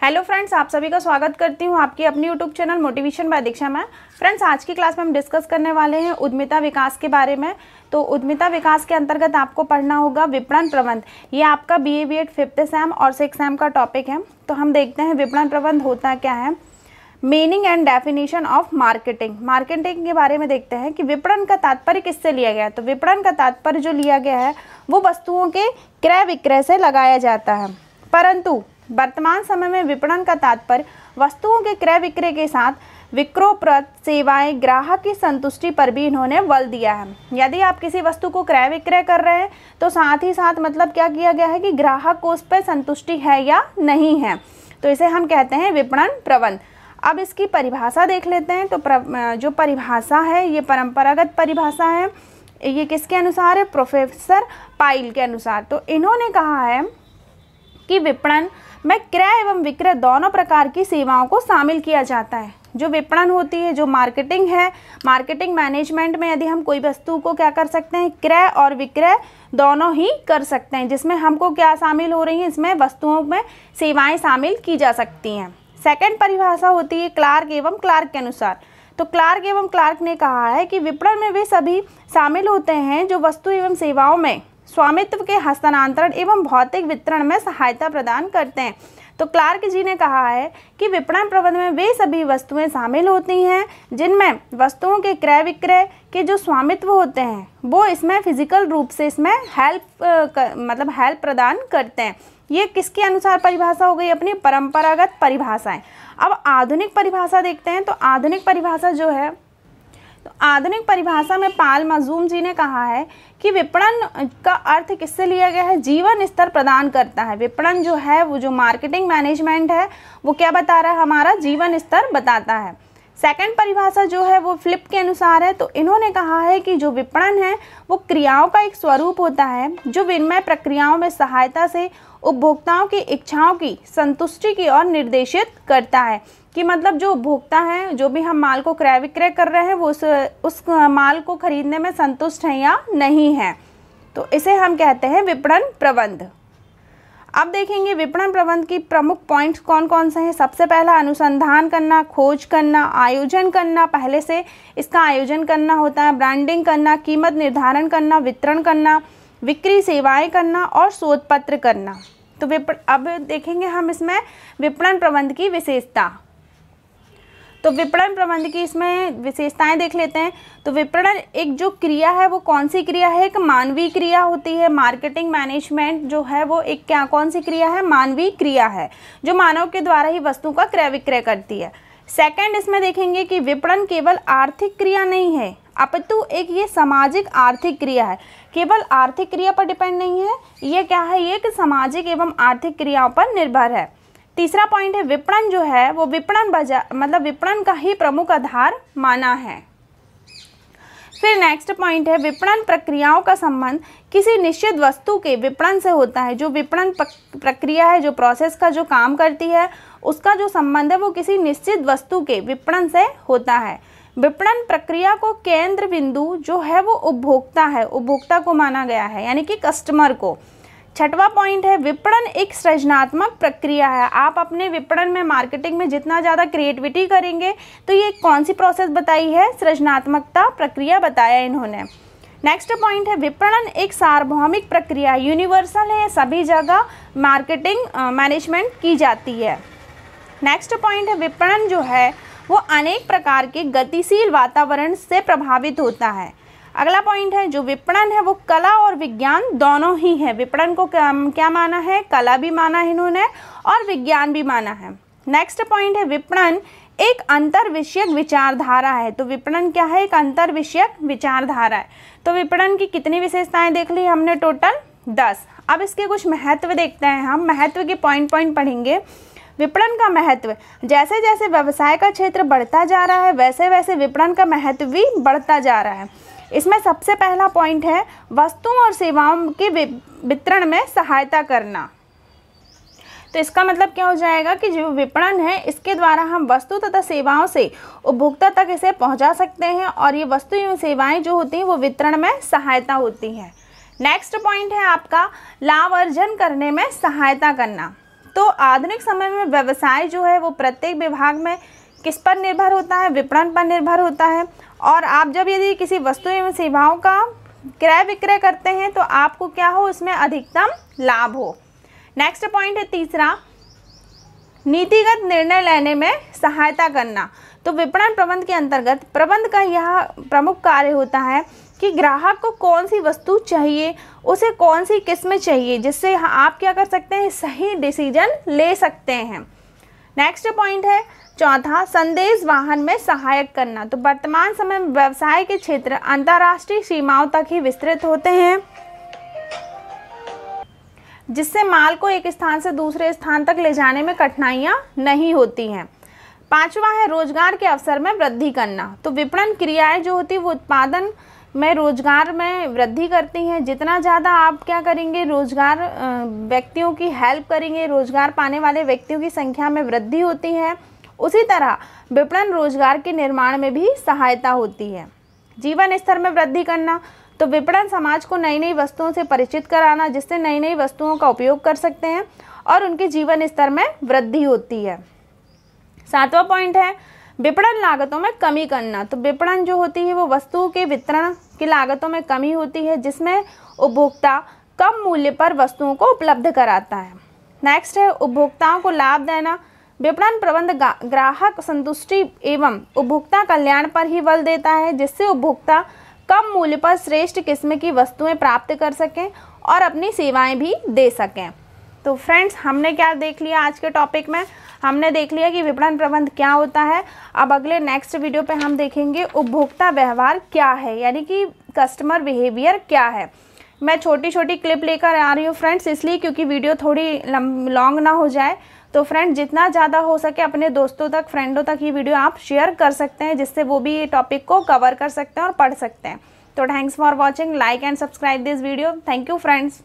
Hello friends, आप सभी का स्वागत करती हूँ आपकी अपनी यूट्यूब चैनल मोटिवेशन बाय दीक्षा में। फ्रेंड्स, आज की क्लास में हम डिस्कस करने वाले हैं उद्यमिता विकास के बारे में। तो उद्यमिता विकास के अंतर्गत आपको पढ़ना होगा विपणन प्रबंध। ये आपका BA B.Ed 5th सेम और 6th सेम का टॉपिक है। तो हम देखते हैं विपणन प्रबंध होता क्या है। Meaning and definition of marketing. Marketing के बारे में देखते हैं कि विपणन का तात्पर्य किससे लिया गया है। तो विपणन का तात्पर्य जो लिया गया है वो वस्तुओं के क्रय विक्रय से लगाया जाता है, परंतु वर्तमान समय में विपणन का तात्पर्य वस्तुओं के क्रय विक्रय के साथ विक्रोपरत सेवाएं, ग्राहक की संतुष्टि पर भी इन्होंने बल दिया है। यदि आप किसी वस्तु को क्रय विक्रय कर रहे हैं तो साथ ही साथ मतलब क्या किया गया है कि ग्राहक को उस पर संतुष्टि है या नहीं है, तो इसे हम कहते हैं विपणन प्रबंध। अब इसकी परिभाषा देख लेते हैं। तो जो परिभाषा है ये परंपरागत परिभाषा है। ये किसके अनुसार है? प्रोफेसर पाइल के अनुसार। तो इन्होंने कहा है कि विपणन में क्रय एवं विक्रय दोनों प्रकार की सेवाओं को शामिल किया जाता है। जो विपणन होती है, जो मार्केटिंग है, मार्केटिंग मैनेजमेंट में यदि हम कोई वस्तु को क्या कर सकते हैं, क्रय और विक्रय दोनों ही कर सकते हैं, जिसमें हमको क्या शामिल हो रही है, इसमें वस्तुओं में सेवाएं शामिल की जा सकती हैं। सेकंड परिभाषा होती है क्लार्क एवं क्लार्क के अनुसार। तो क्लार्क एवं क्लार्क ने कहा है कि विपणन में वे सभी शामिल होते हैं जो वस्तु एवं सेवाओं में स्वामित्व के हस्तांतरण एवं भौतिक वितरण में सहायता प्रदान करते हैं। तो क्लार्क जी ने कहा है कि विपणन प्रबंध में वे सभी वस्तुएं शामिल होती हैं जिनमें वस्तुओं के क्रय विक्रय के जो स्वामित्व होते हैं वो इसमें फिजिकल रूप से इसमें हेल्प प्रदान करते हैं। ये किसके अनुसार परिभाषा हो गई? अपनी परंपरागत परिभाषाएं। अब आधुनिक परिभाषा देखते हैं। तो आधुनिक परिभाषा जो है, तो आधुनिक परिभाषा में पाल मजूम जी ने कहा है कि विपणन का अर्थ किससे लिया गया है? जीवन स्तर प्रदान करता है। विपणन जो है वो जो मार्केटिंग मैनेजमेंट है वो क्या बता रहा है? हमारा जीवन स्तर बताता है। सेकंड परिभाषा जो है वो फ्लिप के अनुसार है। तो इन्होंने कहा है कि जो विपणन है वो क्रियाओं का एक स्वरूप होता है जो विनिमय प्रक्रियाओं में सहायता से उपभोक्ताओं की इच्छाओं की संतुष्टि की ओर निर्देशित करता है। कि मतलब जो उपभोक्ता हैं, जो भी हम माल को क्रय विक्रय कर रहे हैं, वो उस माल को खरीदने में संतुष्ट हैं या नहीं है, तो इसे हम कहते हैं विपणन प्रबंध। अब देखेंगे विपणन प्रबंध की प्रमुख पॉइंट्स कौन कौन से हैं। सबसे पहला अनुसंधान करना, खोज करना, आयोजन करना, पहले से इसका आयोजन करना होता है, ब्रांडिंग करना, कीमत निर्धारण करना, वितरण करना, बिक्री सेवाएं करना और शोध पत्र करना। तो अब देखेंगे हम इसमें विपणन प्रबंध की विशेषता। तो विपणन प्रबंध की इसमें विशेषताएं देख लेते हैं। तो विपणन एक जो क्रिया है वो कौन सी क्रिया है? एक मानवीय क्रिया होती है। मार्केटिंग मैनेजमेंट जो है वो एक कौन सी क्रिया है? मानवीय क्रिया है जो मानव के द्वारा ही वस्तु का क्रय विक्रय करती है। सेकंड, इसमें देखेंगे कि विपणन केवल आर्थिक क्रिया नहीं है अपितु एक ये सामाजिक आर्थिक क्रिया है। केवल आर्थिक क्रिया पर डिपेंड नहीं है, ये क्या है? ये एक सामाजिक एवं आर्थिक क्रियाओं पर निर्भर है। तीसरा पॉइंट है विपणन जो है वो विपणन का ही प्रमुख आधार माना है। फिर नेक्स्ट पॉइंट है विपणन प्रक्रियाओं का संबंध किसी निश्चित वस्तु के विपणन से होता है। जो विपणन प्रक्रिया है, जो प्रोसेस का जो काम करती है, उसका जो संबंध है वो किसी निश्चित वस्तु के विपणन से होता है। विपणन प्रक्रिया को केंद्र बिंदु जो है वो उपभोक्ता है, उपभोक्ता को माना गया है, यानी कि कस्टमर को। छठवां पॉइंट है विपणन एक सृजनात्मक प्रक्रिया है। आप अपने विपणन में, मार्केटिंग में जितना ज़्यादा क्रिएटिविटी करेंगे तो ये कौन सी प्रोसेस बताई है? सृजनात्मकता प्रक्रिया बताया इन्होंने। नेक्स्ट पॉइंट है विपणन एक सार्वभौमिक प्रक्रिया, यूनिवर्सल है, सभी जगह मार्केटिंग मैनेजमेंट की जाती है। नेक्स्ट पॉइंट है विपणन जो है वो अनेक प्रकार के गतिशील वातावरण से प्रभावित होता है। अगला पॉइंट है जो विपणन है वो कला और विज्ञान दोनों ही है। विपणन को क्या माना है? कला भी माना है इन्होंने और विज्ञान भी माना है। नेक्स्ट पॉइंट है विपणन एक अंतर विषयक विचारधारा है। तो विपणन क्या है? एक अंतर विषयक विचारधारा है। तो विपणन की कितनी विशेषताएं देख ली हमने? टोटल 10। अब इसके कुछ महत्व देखते हैं। हम महत्व के पॉइंट पढ़ेंगे। विपणन का महत्व, जैसे जैसे व्यवसाय का क्षेत्र बढ़ता जा रहा है वैसे वैसे विपणन का महत्व भी बढ़ता जा रहा है। इसमें सबसे पहला पॉइंट है वस्तुओं और सेवाओं के वितरण में सहायता करना। तो इसका मतलब क्या हो जाएगा कि जो विपणन है इसके द्वारा हम वस्तु तथा सेवाओं से उपभोक्ता तक इसे पहुंचा सकते हैं और ये वस्तु एवं सेवाएं जो होती हैं वो वितरण में सहायता होती हैं। नेक्स्ट पॉइंट है आपका लाभ अर्जन करने में सहायता करना। तो आधुनिक समय में व्यवसाय जो है वो प्रत्येक विभाग में किस पर निर्भर होता है? विपणन पर निर्भर होता है। और आप जब यदि किसी वस्तु एवं सेवाओं का क्रय विक्रय करते हैं तो आपको क्या हो, उसमें अधिकतम लाभ हो। नेक्स्ट पॉइंट है तीसरा, नीतिगत निर्णय लेने में सहायता करना। तो विपणन प्रबंध के अंतर्गत प्रबंध का यह प्रमुख कार्य होता है कि ग्राहक को कौन सी वस्तु चाहिए, उसे कौन सी किस्म चाहिए, जिससे आप क्या कर सकते हैं, सही डिसीजन ले सकते हैं। नेक्स्ट पॉइंट है चौथा, संदेश वाहन में सहायक करना। तो वर्तमान समय में व्यवसाय के क्षेत्र अंतर्राष्ट्रीय सीमाओं तक ही विस्तृत होते हैं, जिससे माल को एक स्थान से दूसरे स्थान तक ले जाने में कठिनाइयां नहीं होती हैं। पांचवा है रोजगार के अवसर में वृद्धि करना। तो विपणन क्रियाएं जो होती है वो उत्पादन में रोजगार में वृद्धि करती हैं। जितना ज़्यादा आप क्या करेंगे, रोजगार व्यक्तियों की हेल्प करेंगे, रोजगार पाने वाले व्यक्तियों की संख्या में वृद्धि होती है। उसी तरह विपणन रोजगार के निर्माण में भी सहायता होती है। जीवन स्तर में वृद्धि करना। तो विपणन समाज को नई नई वस्तुओं से परिचित कराना, जिससे नई नई वस्तुओं का उपयोग कर सकते हैं और उनके जीवन स्तर में वृद्धि होती है। सातवां पॉइंट है विपणन लागतों में कमी करना। तो विपणन जो होती है वो वस्तुओं के वितरण की लागतों में कमी होती है, जिसमें उपभोक्ता कम मूल्य पर वस्तुओं को उपलब्ध कराता है। नेक्स्ट है उपभोक्ताओं को लाभ देना। विपणन प्रबंध ग्राहक संतुष्टि एवं उपभोक्ता कल्याण पर ही बल देता है, जिससे उपभोक्ता कम मूल्य पर श्रेष्ठ किस्म की वस्तुएं प्राप्त कर सकें और अपनी सेवाएं भी दे सकें। तो फ्रेंड्स, हमने क्या देख लिया आज के टॉपिक में? हमने देख लिया कि विपणन प्रबंध क्या होता है। अब अगले नेक्स्ट वीडियो पे हम देखेंगे उपभोक्ता व्यवहार क्या है, यानी कि कस्टमर बिहेवियर क्या है। मैं छोटी छोटी क्लिप लेकर आ रही हूँ फ्रेंड्स, इसलिए क्योंकि वीडियो थोड़ी लॉन्ग ना हो जाए। तो फ्रेंड्स, जितना ज़्यादा हो सके अपने दोस्तों तक, फ्रेंडों तक ये वीडियो आप शेयर कर सकते हैं, जिससे वो भी ये टॉपिक को कवर कर सकते हैं और पढ़ सकते हैं। तो thanks for watching, like and subscribe this video. Thank you friends.